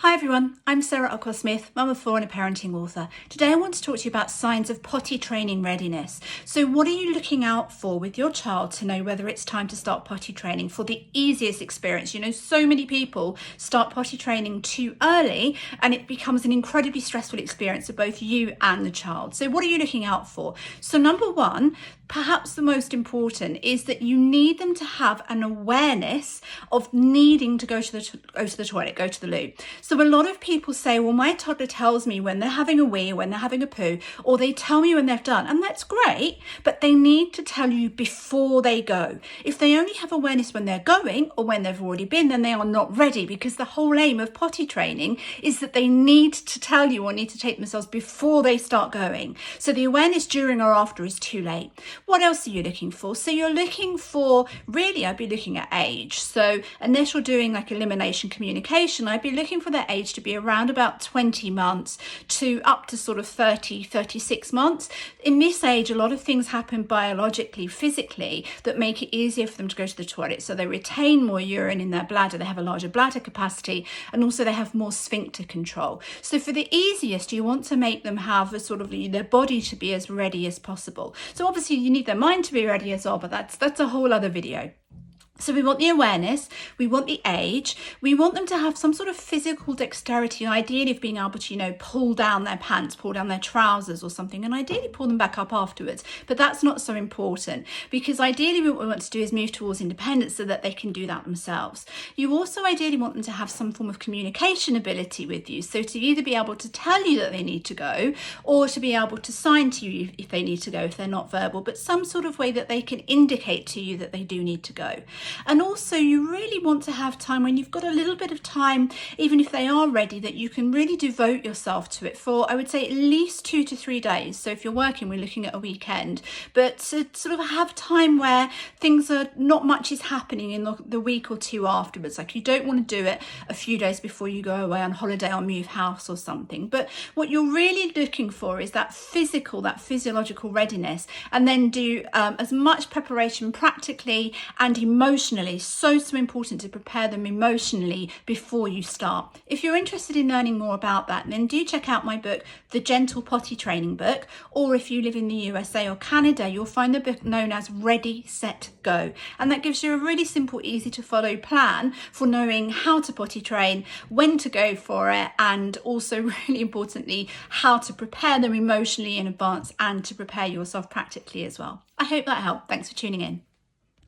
Hi everyone, I'm Sarah Ockwell-Smith, mum of four and a parenting author. Today I want to talk to you about signs of potty training readiness. So what are you looking out for with your child to know whether it's time to start potty training for the easiest experience? You know, so many people start potty training too early and it becomes an incredibly stressful experience for both you and the child. So what are you looking out for? So number one, perhaps the most important, is that you need them to have an awareness of needing to go to the toilet, go to the loo. So a lot of people say, well, my toddler tells me when they're having a wee, when they're having a poo, or they tell me when they've done, and that's great, but they need to tell you before they go. If they only have awareness when they're going or when they've already been, then they are not ready, because the whole aim of potty training is that they need to tell you or need to take themselves before they start going. So the awareness during or after is too late. What else are you looking for? So you're looking for, really, I'd be looking at age. So unless you're doing like elimination communication, I'd be looking for their age to be around about 20 months to up to sort of 30, 36 months. In this age, a lot of things happen biologically, physically, that make it easier for them to go to the toilet. So they retain more urine in their bladder, they have a larger bladder capacity, and also they have more sphincter control. So for the easiest, you want to make them have a sort of their body to be as ready as possible. So obviously you need their mind to be ready as well, but that's a whole other video. So we want the awareness, we want the age, we want them to have some sort of physical dexterity, ideally of being able to, you know, pull down their pants, pull down their trousers or something, and ideally pull them back up afterwards. But that's not so important, because ideally what we want to do is move towards independence so that they can do that themselves. You also ideally want them to have some form of communication ability with you. So to either be able to tell you that they need to go, or to be able to sign to you if they need to go, if they're not verbal, but some sort of way that they can indicate to you that they do need to go. And also you really want to have time when you've got a little bit of time, even if they are ready, that you can really devote yourself to it for, I would say, at least 2 to 3 days. So if you're working, we're looking at a weekend, but to sort of have time where things are not much is happening in the week or two afterwards. Like you don't want to do it a few days before you go away on holiday or move house or something. But what you're really looking for is that physiological readiness, and then do as much preparation practically and emotionally. So important to prepare them emotionally before you start. If you're interested in learning more about that, then do check out my book, the Gentle Potty Training Book, or if you live in the USA or Canada, you'll find the book known as Ready, Set, Go. And that gives you a really simple, easy to follow plan for knowing how to potty train, when to go for it, and also really importantly, how to prepare them emotionally in advance and to prepare yourself practically as well. I hope that helped. Thanks for tuning in.